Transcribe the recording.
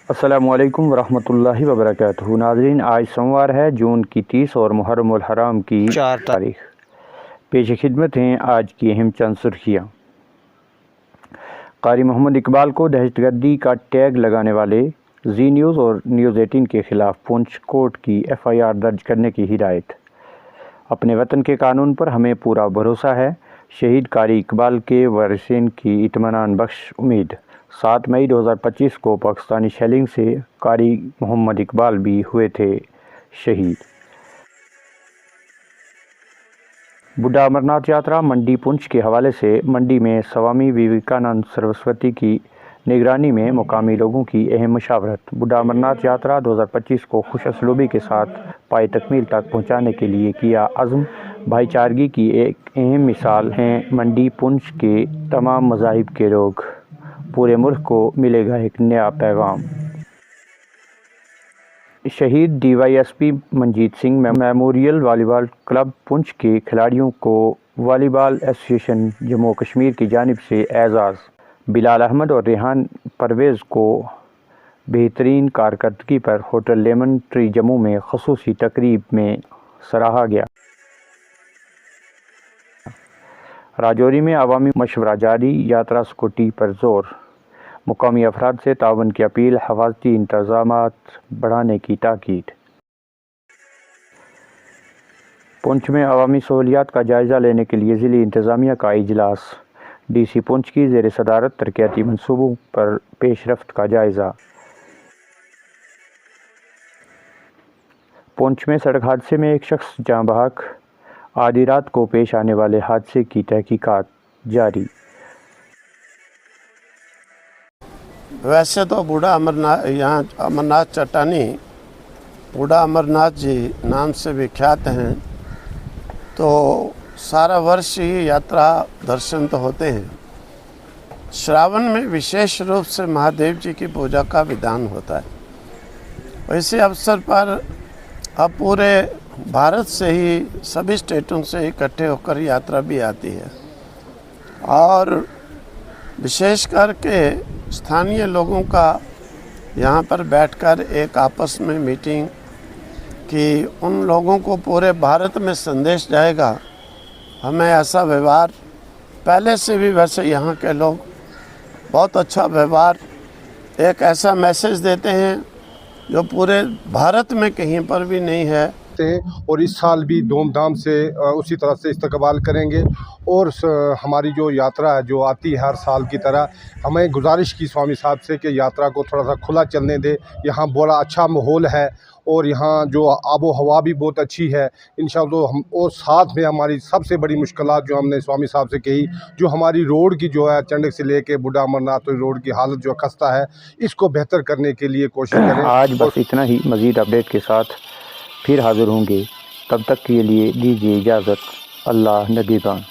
अस्सलामुअलैकुम वरहमतुल्लाहि वबरकातुहू। नाज़रीन, आज सोमवार है, जून की 30 और मुहर्रम उल हराम की 4 तारीख। पेश खिदमत हैं आज की अहम चंद सुर्खियाँ। कारी मोहम्मद इकबाल को दहशतगर्दी का टैग लगाने वाले जी न्यूज़ और न्यूज़ 18 के ख़िलाफ़ पुंछ कोर्ट की FIR दर्ज करने की हिदायत। अपने वतन के कानून पर हमें पूरा भरोसा है, शहीद कारी इकबाल के वारिसीन की इत्मीनान बख्श उम्मीद। 7 मई 2025 को पाकिस्तानी शेलिंग से कारी मोहम्मद इकबाल भी हुए थे शहीद। बुढ़ा अमरनाथ यात्रा मंडी पुंछ के हवाले से मंडी में स्वामी विवेकानंद सरस्वती की निगरानी में मुकामी लोगों की अहम मशावरत। बुढ़ा अमरनाथ यात्रा 2025 को खुश असलूबी के साथ पाए तकमील तक पहुँचाने के लिए किया अज़्म। भाईचारगी की एक अहम मिसाल हैं मंडी पुंछ के तमाम मज़ाहिब के लोग। पूरे मुल्क को मिलेगा एक नया पैगाम। शहीद DYSP Manjeet Singh memorial volleyball club Poonch के खिलाड़ियों को वॉलीबॉल एसोसिएशन जम्मू कश्मीर की जानिब से एजाज़। बिलाल अहमद और रेहान परवेज़ को बेहतरीन कारकर्दगी पर होटल लेमन ट्री जम्मू में ख़ुसूसी तकरीब में सराहा गया। राजौरी में अवामी मशवरा जारी, यात्रा स्कूटी पर जोर। मुकामी अफराद से ताउन की अपील, हिफाजती इंतज़ामात बढ़ाने की ताकीद। पुंछ में अवामी सहूलियात का जायज़ा लेने के लिए ज़िली इंतज़ामिया का इजलास। DC पुंछ की ज़ेर सदारत तरक्याती मनसूबों पर पेशरफ्त का जायज़ा। पुंछ में सड़क हादसे में एक शख्स जाँ बहक, आधी रात को पेश आने वाले हादसे की तहकीकात जारी। वैसे तो बूढ़ा अमरनाथ, यहाँ अमरनाथ चट्टानी बूढ़ा अमरनाथ जी नाम से विख्यात हैं, तो सारा वर्ष ही यात्रा दर्शन तो होते हैं। श्रावण में विशेष रूप से महादेव जी की पूजा का विधान होता है। वैसे अवसर पर अब पूरे भारत से ही, सभी स्टेटों से इकट्ठे होकर यात्रा भी आती है और विशेष करके स्थानीय लोगों का यहाँ पर बैठकर एक आपस में मीटिंग कि उन लोगों को पूरे भारत में संदेश जाएगा। हमें ऐसा व्यवहार पहले से भी, वैसे यहाँ के लोग बहुत अच्छा व्यवहार, एक ऐसा मैसेज देते हैं जो पूरे भारत में कहीं पर भी नहीं है। और इस साल भी धूमधाम से उसी तरह से इस्तकबाल करेंगे। और हमारी जो यात्रा है जो आती है हर साल की तरह, हमें गुजारिश की स्वामी साहब से कि यात्रा को थोड़ा सा खुला चलने दे। यहाँ बड़ा अच्छा माहौल है और यहाँ जो आबो हवा भी बहुत अच्छी है इंशाअल्लाह। हम और साथ में हमारी सबसे बड़ी मुश्किलात जो हमने स्वामी साहब से कही, जो हमारी रोड की जो है चंडक से लेके बुढ़ा अमरनाथ रोड की हालत जो खस्ता है, इसको बेहतर करने के लिए कोशिश करें। आज बस इतना ही। मज़ीद अपडेट के साथ फिर हाज़िर होंगे, तब तक के लिए दीजिए इजाज़त। अल्लाह नगहबान।